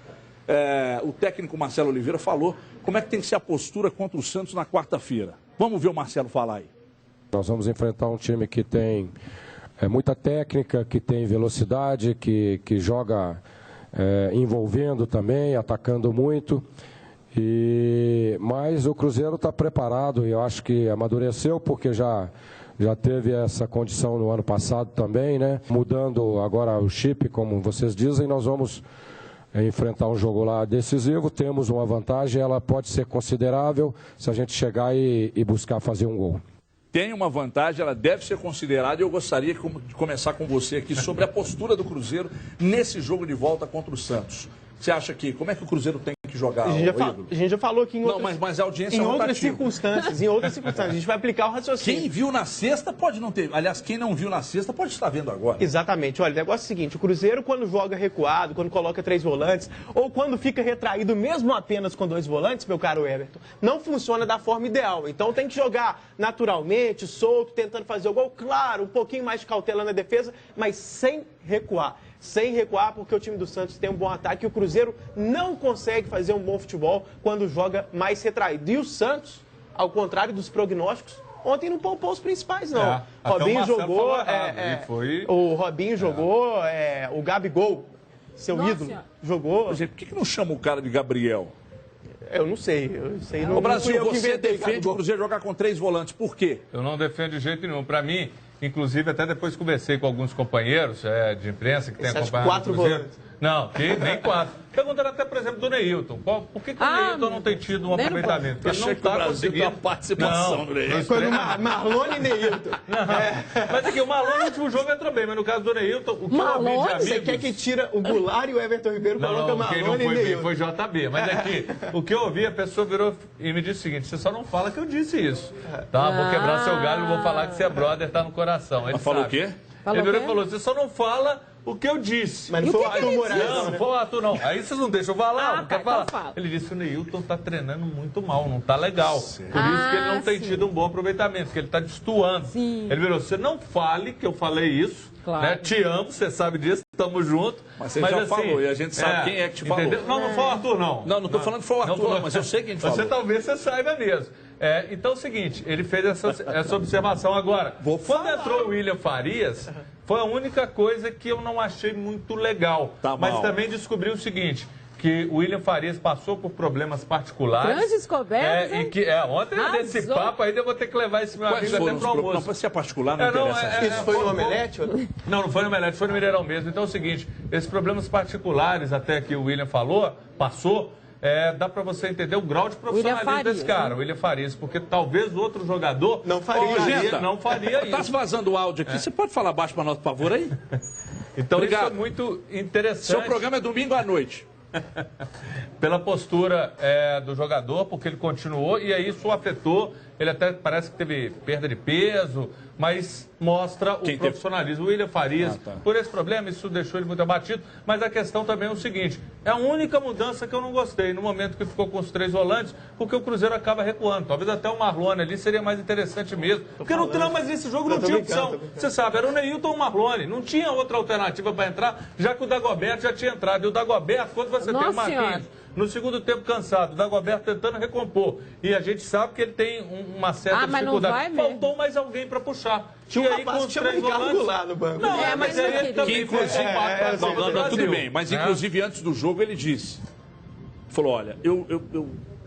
O técnico Marcelo Oliveira falou como é que tem que ser a postura contra o Santos na quarta-feira. Vamos ver o Marcelo falar aí. Nós vamos enfrentar um time que tem muita técnica, que tem velocidade, que joga envolvendo também, atacando muito. Mas o Cruzeiro está preparado e eu acho que amadureceu porque já teve essa condição no ano passado também, né? Mudando agora o chip, como vocês dizem, nós vamos enfrentar um jogo lá decisivo, temos uma vantagem, ela pode ser considerável se a gente chegar e buscar fazer um gol. Tem uma vantagem, ela deve ser considerada e eu gostaria de começar com você aqui sobre a postura do Cruzeiro nesse jogo de volta contra o Santos. Você acha que, como é que o Cruzeiro tem que jogar? A gente já falou aqui em outras, mas a audiência em outras circunstâncias. Em outras circunstâncias. A gente vai aplicar o raciocínio. Quem viu na sexta pode não ter. Aliás, quem não viu na sexta pode estar vendo agora. Exatamente. Olha, o negócio é o seguinte: o Cruzeiro, quando joga recuado, quando coloca 3 volantes, ou quando fica retraído mesmo apenas com 2 volantes, meu caro Everton, não funciona da forma ideal. Então tem que jogar naturalmente, solto, tentando fazer o gol. Claro, um pouquinho mais de cautela na defesa, mas sem recuar. Sem recuar, porque o time do Santos tem um bom ataque e o Cruzeiro não consegue fazer um bom futebol quando joga mais retraído. E o Santos, ao contrário dos prognósticos, ontem não poupou os principais, não. Robinho jogou, o Robinho jogou, o Gabigol, seu ídolo, jogou. Por exemplo, por que não chama o cara de Gabriel? Eu não sei. O Brasil, você defende o Cruzeiro jogar com 3 volantes, por quê? Eu não defendo de jeito nenhum. Para mim, inclusive, até depois conversei com alguns companheiros de imprensa que tem acompanhado 4 volantes. Não, nem 4. Perguntando até, por exemplo, do Neilton. Por que o Neilton não tem tido um aproveitamento? Porque ele não está conseguindo a participação do Neilton. Quando Marlone e Neilton. Mas aqui, o Marlone no último jogo entrou bem, mas no caso do Neilton, o que eu ouvi de amigos... Você quer que tira o Goulart e o Everton Ribeiro, coloca Marlone e Neilton. Foi JB. Mas aqui, o que eu ouvi, a pessoa virou e me disse o seguinte: você só não fala que eu disse isso. Tá? Vou quebrar seu galho, vou falar que você é brother, tá no coração. Ele falou o quê? Ele virou e falou: você só não fala o que eu disse. Mas não foi o Arthur Moraes, não foi o Arthur, não. Aí vocês não deixam falar, não quer falar. Então ele disse que o Neilton tá treinando muito mal, não tá legal. Por isso que ele não tem tido um bom aproveitamento, que ele tá destoando. Sim. Ele virou: você não fale que eu falei isso, né? Te amo, você sabe disso, tamo junto. Mas você já falou, e a gente sabe quem é que te falou. Entendeu? Não foi o Arthur, não. Não tô falando que foi o Arthur, não, mas eu sei quem te falou. Talvez você saiba mesmo. Então é o seguinte, ele fez essa observação agora. Quando entrou o William Farias, foi a única coisa que eu não achei muito legal. Mas também descobri o seguinte, que o William Farias passou por problemas particulares. Grandes descobertas, e que ontem desse papo aí eu vou ter que levar esse meu amigo até pro almoço. Não, se é particular, não interessa. Isso foi no Omelete? Não foi no Omelete, foi no Mineirão mesmo. Então é o seguinte, esses problemas particulares até que o William passou, dá para você entender o grau de profissionalismo desse cara, o William Farias, porque talvez outro jogador não faria isso. Tá vazando o áudio aqui, você pode falar baixo para nós, por favor, aí? Então obrigado. Isso é muito interessante. Seu programa é domingo à noite. Pela postura do jogador, porque ele continuou e aí isso afetou. Ele até parece que teve perda de peso, mas mostra o profissionalismo. O William Farias, por esse problema, isso deixou ele muito abatido. Mas a questão também é o seguinte: é a única mudança que eu não gostei no momento que ficou com os 3 volantes, porque o Cruzeiro acaba recuando. Talvez até o Marlone ali seria mais interessante mesmo. Porque mas nesse jogo não tinha opção. Você sabe, era o Neilton ou o Marlone. Não tinha outra alternativa para entrar, já que o Dagoberto já tinha entrado. E o Dagoberto, quando você tem o Marquinhos no segundo tempo cansado, o Dagoberto tentando recompor. E a gente sabe que ele tem uma certa dificuldade. Faltou mais alguém para puxar. Tinha um rapaz que chama Ricardo Goulart no banco. Não, mas aí ele também tudo bem, mas inclusive antes do jogo ele disse, falou: olha, eu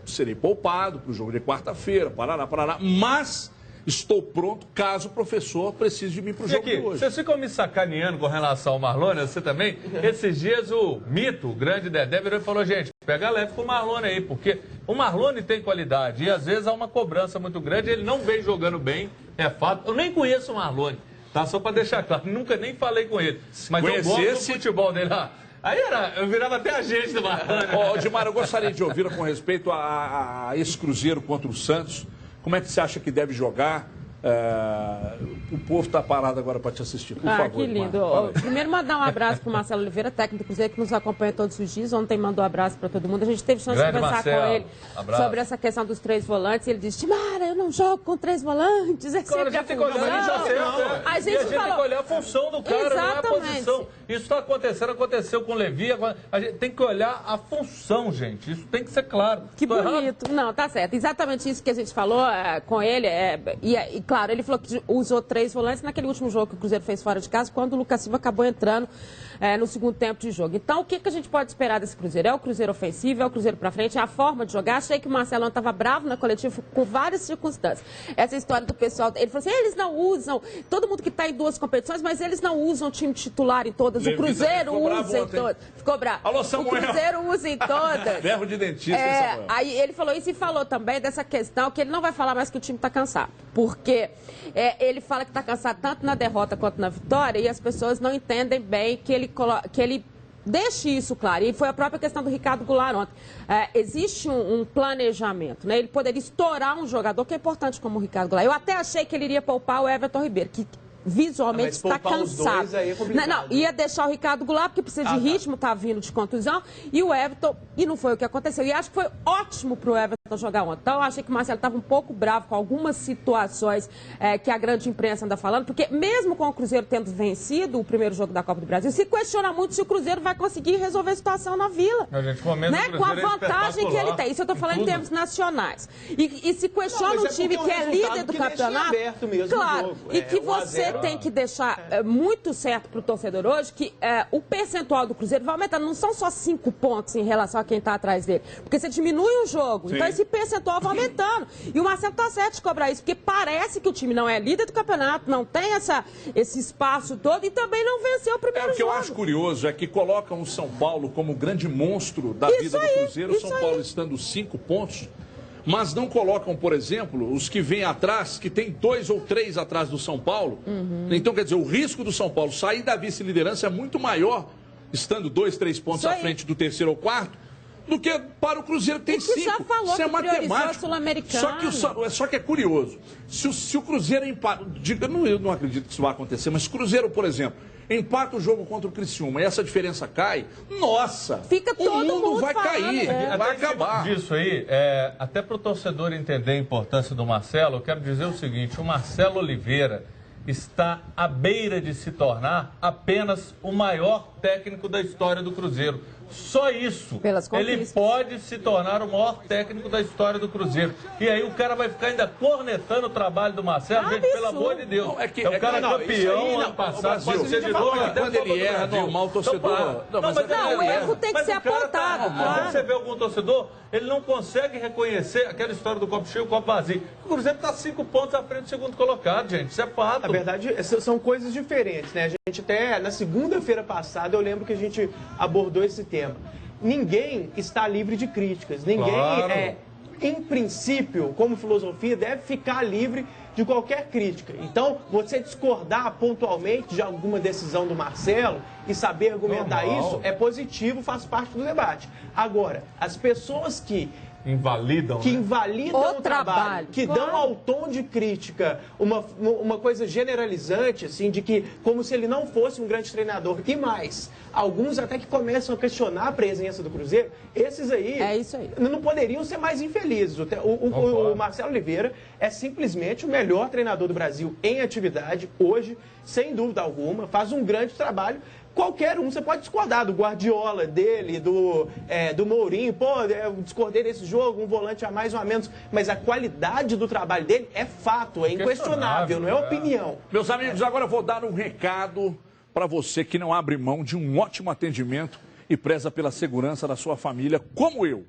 serei poupado para o jogo de quarta-feira, parará, mas estou pronto caso o professor precise de mim para o jogo de hoje. Vocês ficam me sacaneando com relação ao Marlone, você também? Esses dias o Mito, o grande Dedé, virou e falou: gente, pega leve com o Marlone aí, porque o Marlone tem qualidade e às vezes há uma cobrança muito grande, ele não vem jogando bem, é fato. Eu nem conheço o Marlone, tá? Só para deixar claro, nunca nem falei com ele. Mas eu gosto do futebol dele lá. Aí eu virava até agente do Marlone. Dimar, eu gostaria de ouvir com respeito a esse Cruzeiro contra o Santos. Como é que você acha que deve jogar? O povo está parado agora para te assistir, por favor. Que lindo. Primeiro, mandar um abraço para o Marcelo Oliveira, técnico do Cruzeiro, que nos acompanha todos os dias. Ontem mandou um abraço para todo mundo. A gente teve chance de conversar com ele sobre essa questão dos 3 volantes. E ele disse: Timara, eu não jogo com 3 volantes. É sempre a gente tem que olhar a gente tem que olhar a função do cara, não é a posição. Isso está acontecendo, aconteceu com o Levi. A gente tem que olhar a função, gente. Isso tem que ser claro. Que bonito. Não, tá certo. Exatamente isso que a gente falou com ele. E claro, ele falou que usou 3 volantes naquele último jogo que o Cruzeiro fez fora de casa, quando o Lucas Silva acabou entrando no segundo tempo de jogo. Então, o que a gente pode esperar desse Cruzeiro? É o Cruzeiro ofensivo, é o Cruzeiro pra frente, é a forma de jogar. Achei que o Marcelão estava bravo na coletiva com várias circunstâncias. Essa história do pessoal, ele falou assim: eles não usam, todo mundo que está em 2 competições, mas eles não usam o time titular em todas. O Cruzeiro usa em todas. Ficou bravo. Alô, Samuel. O Cruzeiro usa em todas. Verbo de dentista, Samuel. Aí ele falou isso e falou também dessa questão que ele não vai falar mais que o time está cansado. Porque ele fala que está cansado tanto na derrota quanto na vitória e as pessoas não entendem bem que ele deixe isso claro. E foi a própria questão do Ricardo Goulart ontem. Existe um planejamento, né? Ele poderia estourar um jogador que é importante como o Ricardo Goulart. Eu até achei que ele iria poupar o Everton Ribeiro, que visualmente está cansado. Não, ia deixar o Ricardo Goulart, porque precisa de ritmo, está vindo de contusão, e o Everton, e não foi o que aconteceu. E acho que foi ótimo para o Everton jogar ontem. Então, eu achei que o Marcelo estava um pouco bravo com algumas situações que a grande imprensa anda falando, porque mesmo com o Cruzeiro tendo vencido o primeiro jogo da Copa do Brasil, se questiona muito se o Cruzeiro vai conseguir resolver a situação na Vila. Com a vantagem que ele tem. Isso eu estou falando em termos nacionais. E se questiona um time que é líder do campeonato, claro, e que você tem que deixar muito certo para o torcedor hoje que o percentual do Cruzeiro vai aumentando. Não são só 5 pontos em relação a quem está atrás dele. Porque você diminui um jogo. Sim. Então esse esse percentual vai aumentando. E o Marcelo tá certo de cobrar isso, porque parece que o time não é líder do campeonato, não tem esse espaço todo e também não venceu o primeiro jogo. O que eu acho curioso é que colocam o São Paulo como o grande monstro da vida do Cruzeiro, o São Paulo estando 5 pontos, mas não colocam, por exemplo, os que vêm atrás, que tem 2 ou 3 atrás do São Paulo. Então, quer dizer, o risco do São Paulo sair da vice-liderança é muito maior, estando 2, 3 pontos à frente do terceiro ou quarto, do que para o Cruzeiro que tem 5. Já falou isso é matemático. Sul-Americana. Só que é curioso. Se o Cruzeiro empata... Eu não acredito que isso vai acontecer, mas se o Cruzeiro, por exemplo, empata o jogo contra o Criciúma e essa diferença cai, nossa, fica todo o mundo vai falando, cair, vai acabar. Disso aí, até para o torcedor entender a importância do Marcelo, eu quero dizer o seguinte, o Marcelo Oliveira está à beira de se tornar apenas o maior técnico da história do Cruzeiro. Só isso. Ele pode se tornar o maior técnico da história do Cruzeiro. E aí o cara vai ficar ainda cornetando o trabalho do Marcelo. Gente, pelo amor de Deus. É o cara campeão ano passado. Pode ser de novo. Quando ele erra, normal, o torcedor... O erro tem que ser apontado. Quando você vê algum torcedor, ele não consegue reconhecer aquela história do copo cheio e copo vazio. O Cruzeiro está 5 pontos à frente do segundo colocado, gente. Isso é fato. Na verdade, são coisas diferentes, né? A gente até, na segunda-feira passada, eu lembro que a gente abordou esse tema. Ninguém está livre de críticas. Ninguém, em princípio, como filosofia, deve ficar livre de qualquer crítica. Então, você discordar pontualmente de alguma decisão do Marcelo e saber argumentar isso é positivo, faz parte do debate. Agora, as pessoas que invalidam o trabalho, que dão ao tom de crítica uma coisa generalizante, assim, de que como se ele não fosse um grande treinador. E mais, alguns até que começam a questionar a presença do Cruzeiro, esses aí, não poderiam ser mais infelizes. O Marcelo Oliveira é simplesmente o melhor treinador do Brasil em atividade hoje, sem dúvida alguma, faz um grande trabalho. Qualquer um, você pode discordar do Guardiola, dele, do Mourinho. Pô, eu discordei desse jogo, um volante a mais ou a menos. Mas a qualidade do trabalho dele é fato, é inquestionável, não é opinião. Meus amigos, agora eu vou dar um recado para você que não abre mão de um ótimo atendimento e preza pela segurança da sua família, como eu.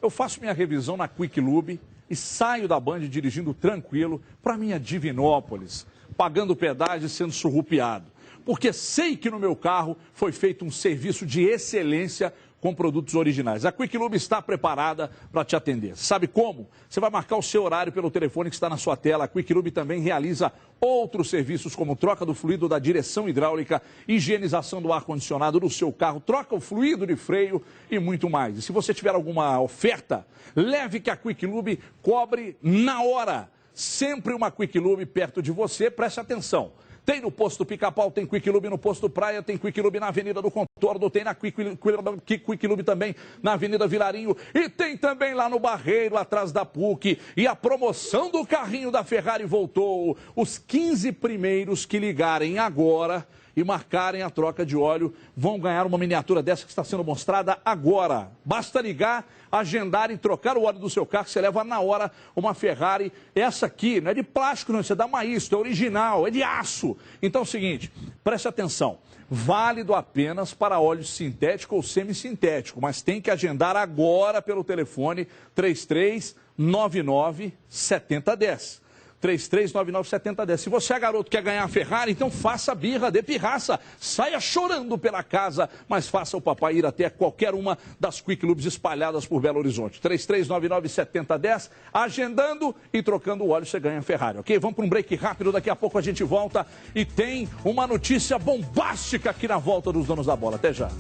Eu faço minha revisão na Quick Lube e saio da Band dirigindo tranquilo para minha Divinópolis, pagando pedágio e sendo surrupiado. Porque sei que no meu carro foi feito um serviço de excelência com produtos originais. A Quick Lube está preparada para te atender. Sabe como? Você vai marcar o seu horário pelo telefone que está na sua tela. A Quick Lube também realiza outros serviços como troca do fluido da direção hidráulica, higienização do ar-condicionado do seu carro, troca o fluido de freio e muito mais. E se você tiver alguma oferta, leve que a Quick Lube cobre na hora. Sempre uma Quick Lube perto de você, preste atenção. Tem no posto Pica-Pau, tem Quick Lube no posto Praia, tem Quick Lube na Avenida do Contorno, tem na Quick Lube também na Avenida Vilarinho e tem também lá no Barreiro, atrás da PUC. E a promoção do carrinho da Ferrari voltou. Os 15 primeiros que ligarem agora e marcarem a troca de óleo vão ganhar uma miniatura dessa que está sendo mostrada agora. Basta ligar, agendar e trocar o óleo do seu carro, você leva na hora uma Ferrari. Essa aqui não é de plástico, não, você dá uma isto, é original, é de aço. Então é o seguinte, preste atenção, válido apenas para óleo sintético ou semissintético, mas tem que agendar agora pelo telefone 3399-7010. 3399-7010. Se você é garoto que quer ganhar a Ferrari, então faça birra, dê pirraça, saia chorando pela casa, mas faça o papai ir até qualquer uma das Quick Lubes espalhadas por Belo Horizonte. 3399-7010, agendando e trocando o óleo, você ganha a Ferrari, ok? Vamos para um break rápido, daqui a pouco a gente volta e tem uma notícia bombástica aqui na volta dos donos da bola. Até já.